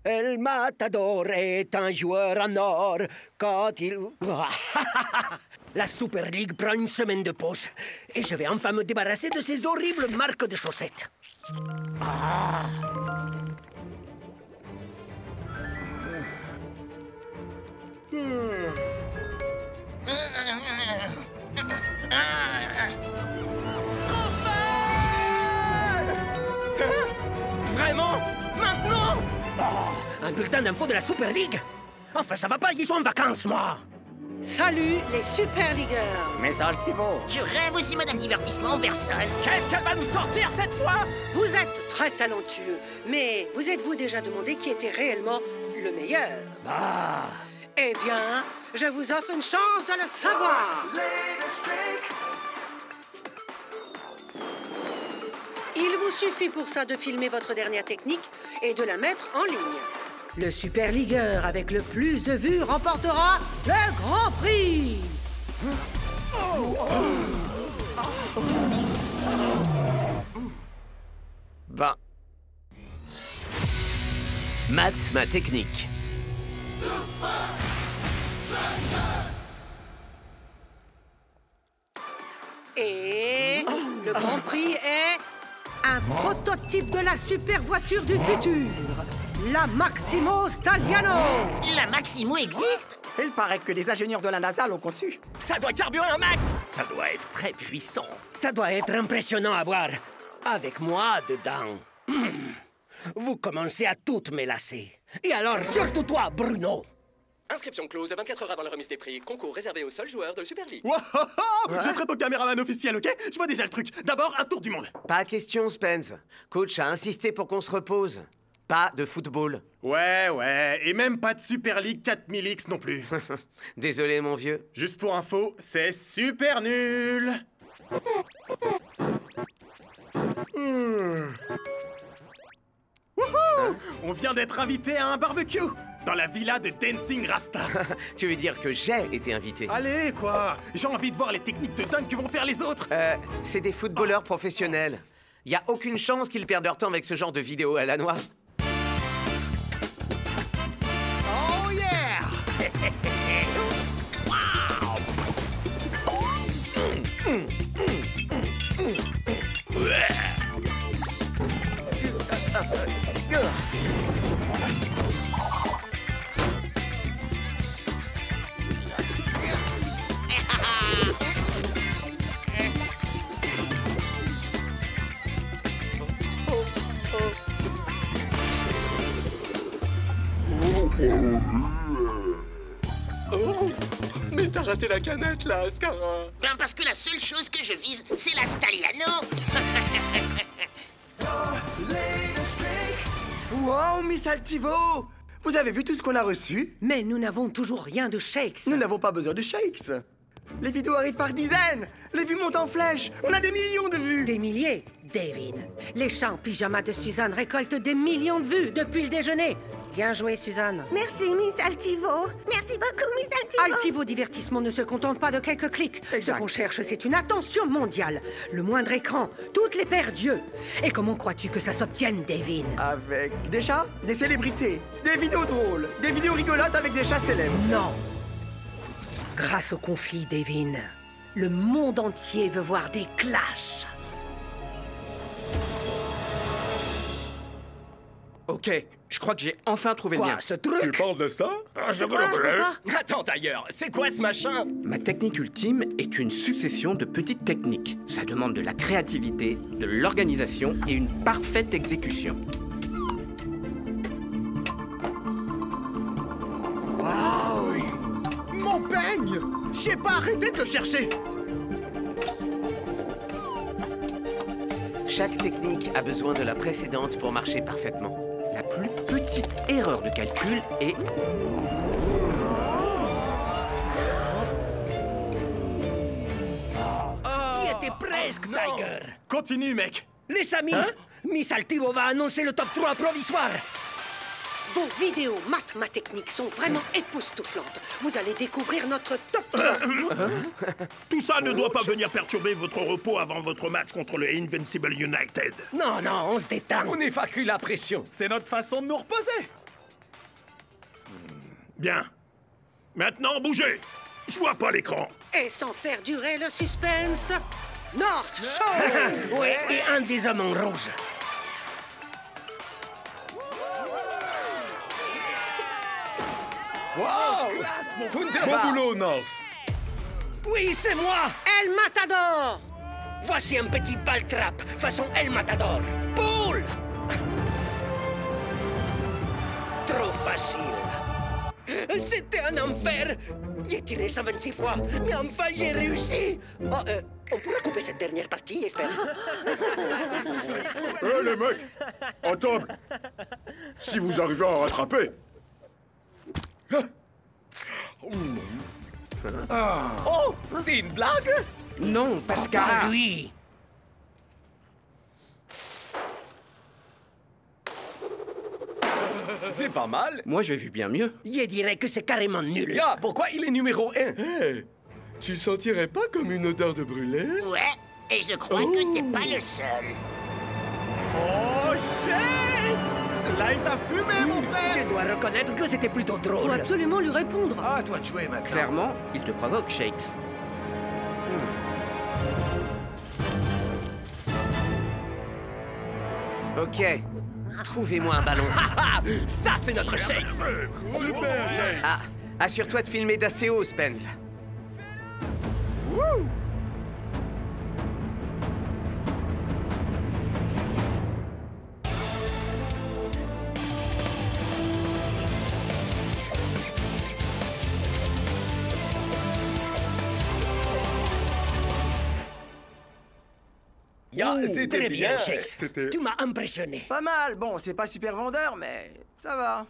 El Matador est un joueur en or quand il... La Super League prend une semaine de pause. Et je vais enfin me débarrasser de ces horribles marques de chaussettes. Vraiment? Maintenant? Un bulletin d'info de la Super League? Enfin, ça va pas, ils sont en vacances, moi. Salut les Super Leagueurs. Mais Altivo, Je rêve aussi, Madame Divertissement en personne. Qu'est-ce qu'elle va nous sortir cette fois? Vous êtes très talentueux, mais vous êtes-vous déjà demandé qui était réellement le meilleur? Eh bien, je vous offre une chance de le savoir. Il vous suffit pour ça de filmer votre dernière technique et de la mettre en ligne. Le Super Leagueur avec le plus de vues remportera le Grand Prix. ben... Math, ma technique. Et le Grand Prix est un prototype de la super voiture du futur, la Maximo Stagliano. La Maximo existe? Il paraît que les ingénieurs de la NASA l'ont conçu. Ça doit carburer un max! Ça doit être très puissant. Ça doit être impressionnant à voir. Avec moi dedans. Vous commencez à toutes me lasser. Et alors, surtout toi, Bruno. Inscription close 24 heures avant la remise des prix. Concours réservé aux seuls joueurs de Super League. Je serai ton caméraman officiel, ok? Je vois déjà le truc. D'abord, un tour du monde. Pas question, Spence. Coach a insisté pour qu'on se repose. Pas de football. Ouais, et même pas de Super League 4000X non plus. Désolé, mon vieux. Juste pour info, c'est super nul. Wouhou! On vient d'être invité à un barbecue dans la villa de Dancing Rasta. Tu veux dire que j'ai été invité? Allez, quoi! J'ai envie de voir les techniques de dingue que vont faire les autres. C'est des footballeurs professionnels. Y a aucune chance qu'ils perdent leur temps avec ce genre de vidéo à la noix. Oh yeah! Oh, mais t'as raté la canette, là, Ascara. Ben parce que la seule chose que je vise, c'est la Stagliano. Wow, Miss Altivo! Vous avez vu tout ce qu'on a reçu? Mais nous n'avons toujours rien de shakes. Nous n'avons pas besoin de shakes. Les vidéos arrivent par dizaines. Les vues montent en flèche. On a des millions de vues. Des milliers, Davin. Les chants en pyjama de Suzanne récoltent des millions de vues depuis le déjeuner. Bien joué, Suzanne. Merci, Miss Altivo. Merci beaucoup, Miss Altivo. Altivo Divertissement ne se contente pas de quelques clics. Exact. Ce qu'on cherche, c'est une attention mondiale. Le moindre écran, toutes les paires d'yeux. Et comment crois-tu que ça s'obtienne, Davin? Avec des chats, des célébrités, des vidéos drôles, des vidéos rigolotes avec des chats célèbres. Non. Grâce au conflit, Davin, le monde entier veut voir des clashs. Ok, je crois que j'ai enfin trouvé le Quoi, mien. ce truc? parles de ça? Attends d'ailleurs, c'est quoi ce machin? Ma technique ultime est une succession de petites techniques. Ça demande de la créativité, de l'organisation et une parfaite exécution. Mon peigne! J'ai pas arrêté de le chercher! Chaque technique a besoin de la précédente pour marcher parfaitement. La plus petite erreur de calcul est... T'y étais presque, Tiger. Continue, mec! Les amis, Miss Altivo va annoncer le top 3 provisoire. Vos vidéos ma technique sont vraiment époustouflantes. Vous allez découvrir notre top 3. Tout ça ne doit pas venir perturber votre repos avant votre match contre le Invincible United. Non, on se détend. On évacue la pression. C'est notre façon de nous reposer! Bien. Maintenant, bougez. Je vois pas l'écran. Et sans faire durer le suspense, North Shore. Ouais, et un des hommes en rouge. Wow! Bon boulot, North. Oui, c'est moi. El Matador. Voici un petit ball trap, façon El Matador. Poule. Trop facile. C'était un enfer. J'ai tiré 126 fois, mais enfin j'ai réussi. Oh, on pourra couper cette dernière partie, j'espère. Hé, les mecs! En table! Si vous arrivez à rattraper... Oh, c'est une blague? Non, Pascal. Pas lui. C'est pas mal. Moi, j'ai vu bien mieux. Je dirais que c'est carrément nul. Ya, pourquoi il est numéro 1? Hey, tu sentirais pas comme une odeur de brûlé? Ouais, et je crois que t'es pas le seul. Oh, Shakes! Là, il t'a fumé, mon frère! Je dois reconnaître que c'était plutôt Faut drôle. absolument lui répondre. Ah, toi de jouer maintenant. Clairement, il te provoque, Shakes. Ok. Trouvez-moi un ballon. Ça, c'est notre Shakes! Super, Shakes! Ah, assure-toi de filmer d'assez haut, Spence. Ya, c'était Très bien, bien. Shakes. C'était... Tu m'as impressionné. Pas mal. Bon, c'est pas super vendeur, mais ça va.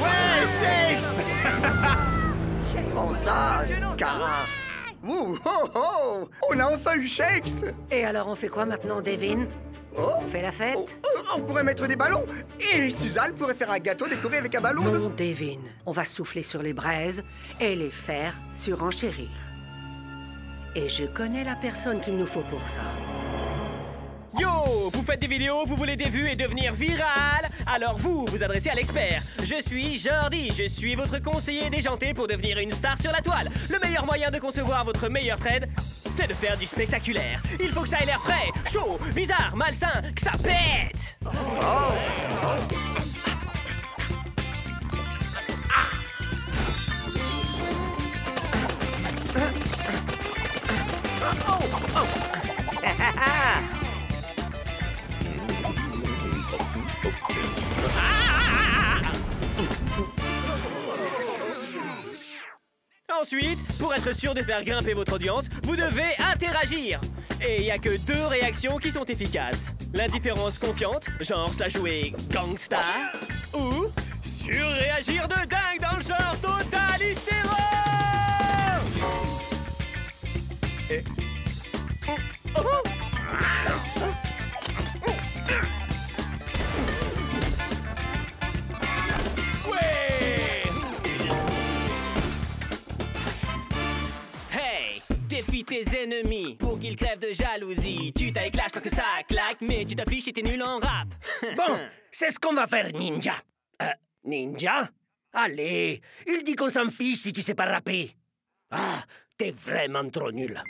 Ouais, Shakes! Prends ça, Scara. Ouh, oh, oh! On a enfin eu Shakes! Et alors, on fait quoi maintenant, Devin? Oh! On fait la fête? On pourrait mettre des ballons. Et Suzanne pourrait faire un gâteau décoré avec un ballon de... Non, Devin. On va souffler sur les braises et les faire surenchérir. Et je connais la personne qu'il nous faut pour ça. Yo, vous faites des vidéos, vous voulez des vues et devenir viral? Alors vous adressez à l'expert. Je suis Jordi, je suis votre conseiller déjanté pour devenir une star sur la toile. Le meilleur moyen de concevoir votre meilleur trade, c'est de faire du spectaculaire. Il faut que ça ait l'air frais, chaud, bizarre, malsain, que ça pète. Ensuite, pour être sûr de faire grimper votre audience, vous devez interagir. Et il n'y a que 2 réactions qui sont efficaces. L'indifférence confiante, genre se la jouer gangsta, ou surréagir de dingue dans le genre total hystéro. Et... Ouais! Hey! Défie tes ennemis pour qu'ils crèvent de jalousie. Tu t'éclates tant que ça claque, mais tu t'affiches et t'es nul en rap. Bon, c'est ce qu'on va faire, Ninja. Ninja? Allez, il dit qu'on s'en fiche si tu sais pas rapper. Ah, t'es vraiment trop nul.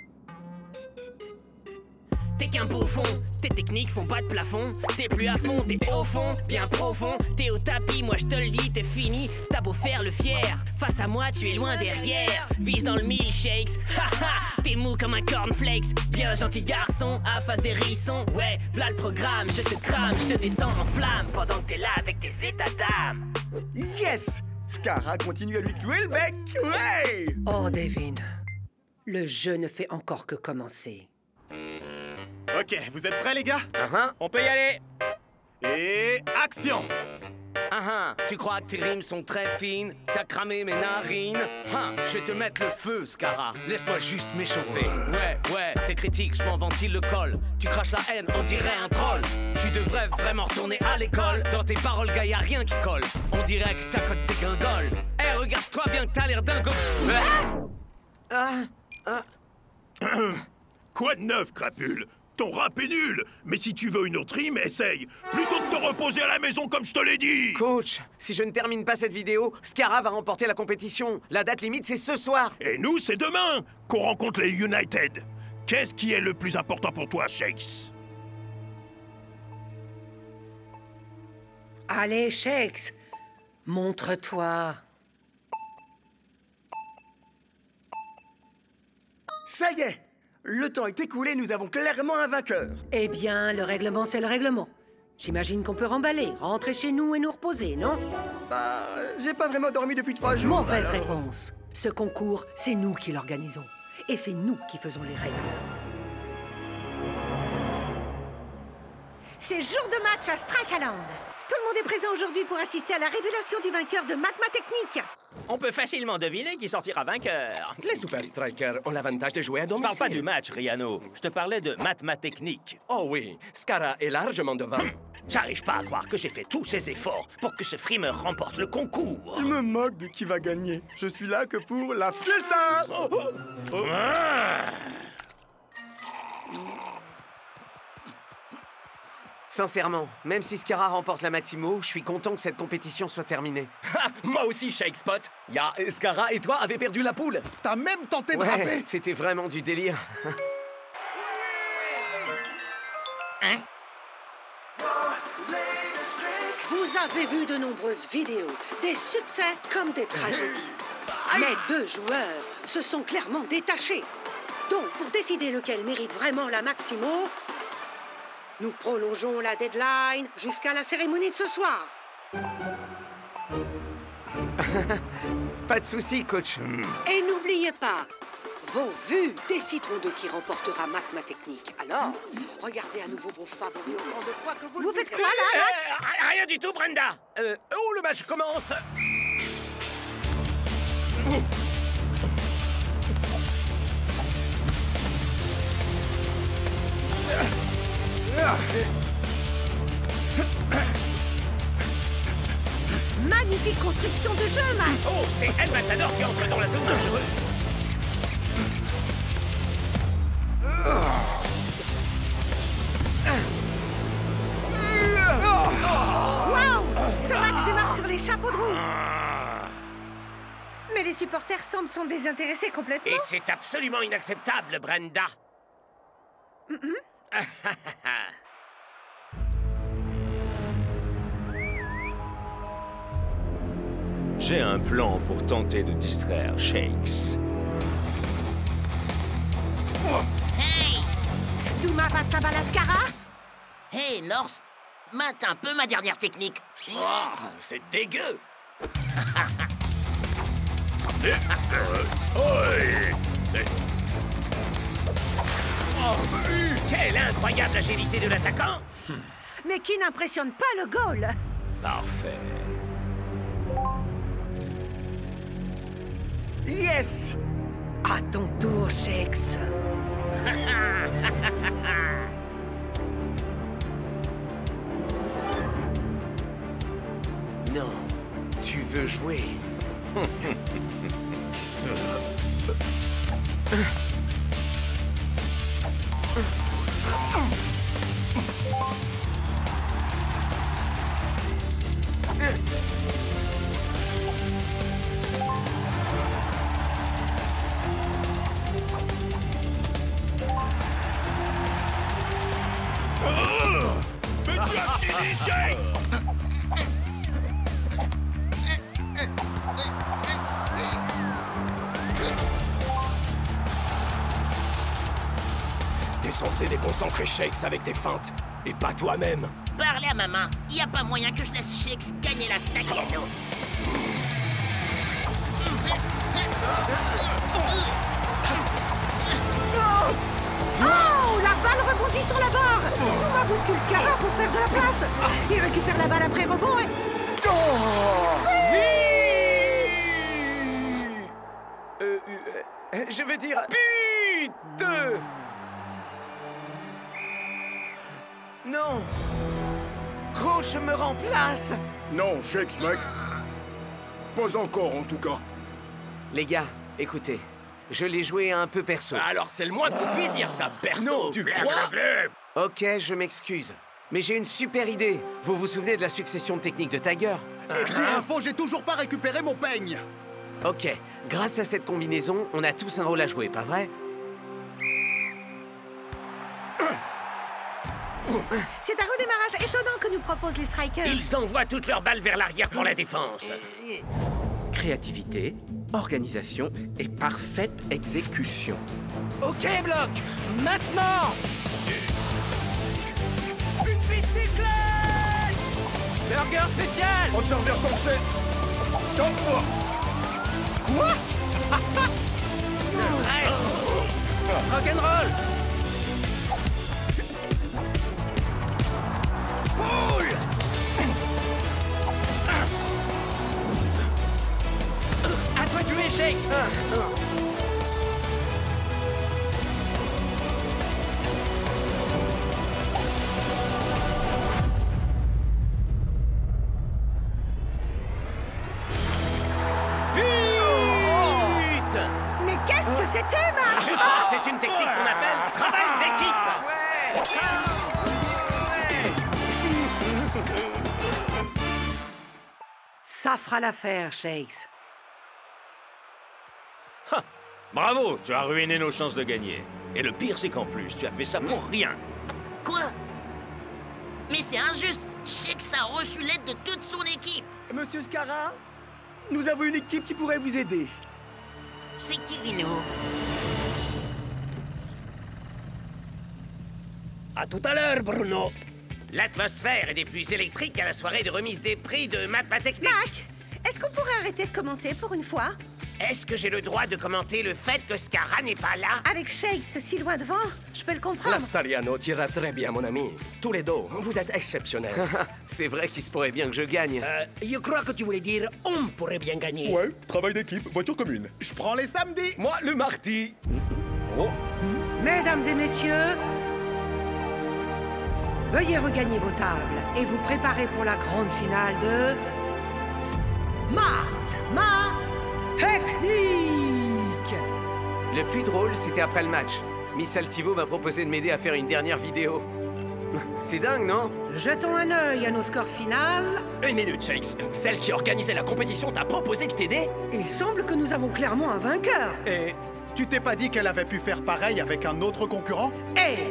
T'es qu'un bouffon, tes techniques font pas de plafond. T'es plus à fond, t'es au fond, bien profond. T'es au tapis, moi je te le dis, t'es fini. T'as beau faire le fier, face à moi tu es loin derrière. Vise dans le milkshakes, haha, t'es mou comme un cornflakes. Bien gentil garçon, à face des hérissons. Ouais, v'là le programme, je te crame, je te descends en flamme pendant que t'es là avec tes états d'âme. Yes! Scara continue à lui clouer le bec. Ouais! Oh, Devin. Le jeu ne fait encore que commencer. Ok, vous êtes prêts, les gars? On peut y aller. Et action! Tu crois que tes rimes sont très fines? T'as cramé mes narines? Je vais te mettre le feu, Scara. Laisse-moi juste m'échauffer. Ouais, tes critiques, je m'en ventile le col. Tu craches la haine, on dirait un troll. Tu devrais vraiment retourner à l'école. Dans tes paroles, gars, y'a rien qui colle. On dirait que t'as côté tes guingoles. Regarde-toi bien que t'as l'air dingo. Quoi de neuf, crapule? Ton rap est nul, mais si tu veux une autre rime, essaye. Plutôt de te reposer à la maison comme je te l'ai dit. Coach, si je ne termine pas cette vidéo, Scara va remporter la compétition. La date limite, c'est ce soir. Et nous, c'est demain qu'on rencontre les United. Qu'est-ce qui est le plus important pour toi, Shakes? Allez, Shakes, montre-toi. Ça y est! Le temps est écoulé, nous avons clairement un vainqueur. Eh bien, le règlement, c'est le règlement. J'imagine qu'on peut remballer, rentrer chez nous et nous reposer, non? Bah, j'ai pas vraiment dormi depuis 3 jours. Mauvaise réponse. Ce concours, c'est nous qui l'organisons. Et c'est nous qui faisons les règles. C'est jour de match à Strakaland. Tout le monde est présent aujourd'hui pour assister à la révélation du vainqueur de Mathématiques. On peut facilement deviner qui sortira vainqueur. Les Super Strikers ont l'avantage de jouer à Je domicile. parle pas du match, Riano. Je te parlais de Mathématiques. Oh oui, Scara est largement devant. J'arrive pas à croire que j'ai fait tous ces efforts pour que ce frimeur remporte le concours. Je me moque de qui va gagner. Je suis là que pour la fiesta. Sincèrement, même si Scara remporte la Maximo, je suis content que cette compétition soit terminée. Moi aussi, Shakespot. Ya, Scara et toi avez perdu la poule. T'as même tenté de Ouais, rapper. c'était vraiment du délire. Vous avez vu de nombreuses vidéos, des succès comme des tragédies. Mais 2 joueurs se sont clairement détachés. Donc, pour décider lequel mérite vraiment la Maximo, nous prolongeons la deadline jusqu'à la cérémonie de ce soir. Pas de souci, coach. Et n'oubliez pas, vos vues décideront de qui remportera Mathématiques. Alors, regardez à nouveau vos favoris autant de fois que vous le faites voudrez. quoi, là, Rien du tout, Brenda. Où le match commence? Magnifique construction de jeu, Matt. Oh, c'est El Matador qui entre dans la zone dangereuse. Waouh! Ce match démarre sur les chapeaux de roue. Mais les supporters semblent s'en désintéresser complètement. Et c'est absolument inacceptable, Brenda. J'ai un plan pour tenter de distraire Shakes. Hey! Douma passe la balle à Scara. Hey, North, mate un peu ma dernière technique. C'est dégueu. Quelle incroyable agilité de l'attaquant. Mais qui n'impressionne pas le goal. Parfait. Yes! À ton tour, Shakes. Non, tu veux jouer. Mais tu as fini, Shakes! T'es censé déconcentrer Shakes avec tes feintes, et pas toi-même. Parlez à maman. Y a pas moyen que je laisse Shakes gagner la Stagliano. Oh! La balle rebondit sur la barre. Douma bouscule Scara pour faire de la place. Il récupère la balle après rebond et... Je veux dire... Putain! Non! Coach me remplace! Non, Shakes, mec. Pas encore, en tout cas. Les gars, écoutez. Je l'ai joué un peu perso. Alors c'est le moins qu'on puisse dire ça, perso. Tu crois? Ok, je m'excuse. Mais j'ai une super idée. Vous vous souvenez de la succession de techniques de Tiger? Et pour info, j'ai toujours pas récupéré mon peigne. Ok, grâce à cette combinaison, on a tous un rôle à jouer, pas vrai? C'est un redémarrage étonnant que nous proposent les Strikers. Ils envoient toutes leurs balles vers l'arrière pour la défense. Créativité, organisation et parfaite exécution. Ok, Bloc. Maintenant. Une bicyclette! Burger spécial! En serveur pensé. Tente-moi. Quoi? Rock'n'roll! Boule! À toi de jouer, Shake! Mais qu'est-ce que c'était, Marc? Je crois que c'est une technique qu'on appelle travail d'équipe! Ça fera l'affaire, Shakes. Bravo, tu as ruiné nos chances de gagner. Et le pire, c'est qu'en plus, tu as fait ça pour rien. Quoi? Mais c'est injuste. Shakes a reçu l'aide de toute son équipe. Monsieur Scara, nous avons une équipe qui pourrait vous aider. C'est qui, Dino? À tout à l'heure, Bruno. L'atmosphère est des plus électriques à la soirée de remise des prix de Mathématiques. Mac, est-ce qu'on pourrait arrêter de commenter pour une fois? Est-ce que j'ai le droit de commenter le fait que Scara n'est pas là? Avec Shakes si loin devant, je peux le comprendre. La Stariano tira très bien, mon ami. Tous les deux, vous êtes exceptionnels. C'est vrai qu'il se pourrait bien que je gagne. Je crois que tu voulais dire on pourrait bien gagner. Ouais, travail d'équipe, voiture commune. Je prends les samedis. Moi, le mardi. Oh. Mesdames et messieurs, veuillez regagner vos tables et vous préparer pour la grande finale de... Technique! Le plus drôle, c'était après le match. Miss Altivo m'a proposé de m'aider à faire une dernière vidéo. C'est dingue, non? Jetons un œil à nos scores finales. Une minute, Shakes. Celle qui organisait la compétition t'a proposé de t'aider? Il semble que nous avons clairement un vainqueur. Et tu t'es pas dit qu'elle avait pu faire pareil avec un autre concurrent? Et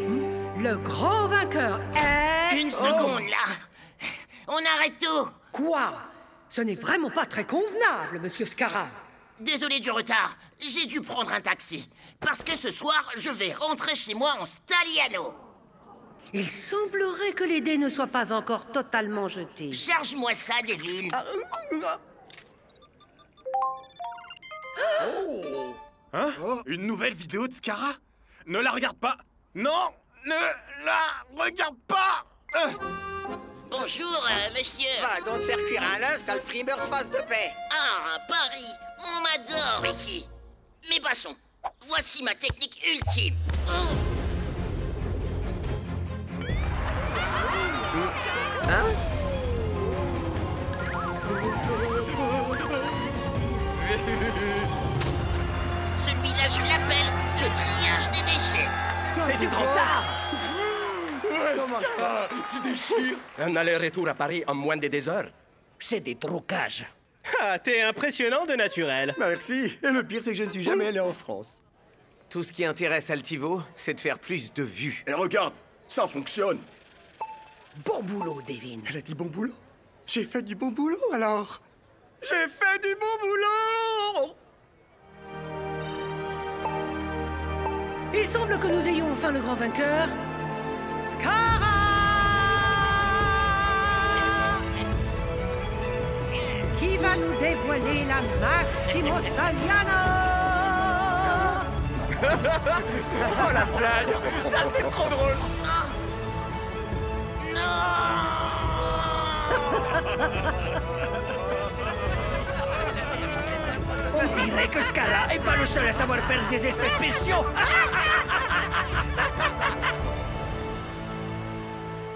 le grand vainqueur est... Une seconde, là. On arrête tout. Quoi? Ce n'est vraiment pas très convenable, monsieur Scara. Désolé du retard. J'ai dû prendre un taxi. Parce que ce soir, je vais rentrer chez moi en Staliano. Il semblerait que les dés ne soient pas encore totalement jetés. Charge-moi ça, Devin. Oh. Hein? Une nouvelle vidéo de Scara? Ne la regarde pas. Non, ne la regarde pas. Bonjour, monsieur. Va donc faire cuire un œuf, sale frimeur de face de paix. Ah, Paris, on m'adore ici. Mais passons. Voici ma technique ultime. Oh. Hein? Celui-là, je l'appelle le triage des déchets. C'est du grand art! Scara, tu déchires. Un aller-retour à Paris en moins de 2 heures. C'est des trucages. Ah, t'es impressionnant de naturel. Merci. Et le pire, c'est que je ne suis jamais allé en France. Tout ce qui intéresse Altivo, c'est de faire plus de vues. Et regarde, ça fonctionne. Bon boulot, Devin. Elle a dit bon boulot? J'ai fait du bon boulot, alors. J'ai fait du bon boulot! Il semble que nous ayons enfin le grand vainqueur, Scara! Qui va nous dévoiler la Maximo Staliano? Oh la blague! Ça c'est trop drôle! On dirait que Scara est pas le seul à savoir faire des effets spéciaux.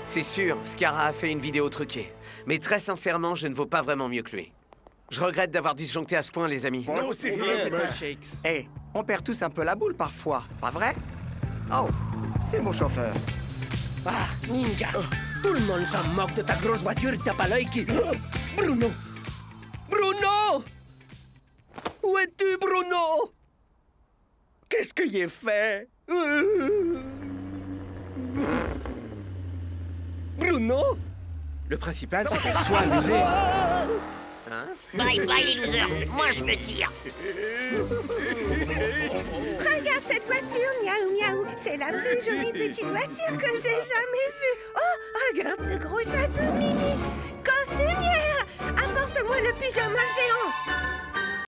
C'est sûr, Scara a fait une vidéo truquée. Mais très sincèrement, je ne vaux pas vraiment mieux que lui. Je regrette d'avoir disjoncté à ce point, les amis. Non, c'est Hé, hey, on perd tous un peu la boule parfois, pas vrai? Oh, c'est mon chauffeur. Ah, Ninja, tout le monde s'en moque de ta grosse voiture, t'as pas l'œil qui... Bruno! Bruno! Où es-tu, Bruno? Qu'est-ce que j'ai fait? Bruno? Le principal, c'est qu'elle soit amusée. Hein? Bye bye les losers, moi je me tire. Regarde cette voiture, miaou miaou. C'est la plus jolie petite voiture que j'ai jamais vue. Oh, regarde ce gros château mini. Costinière, apporte-moi le pyjama géant.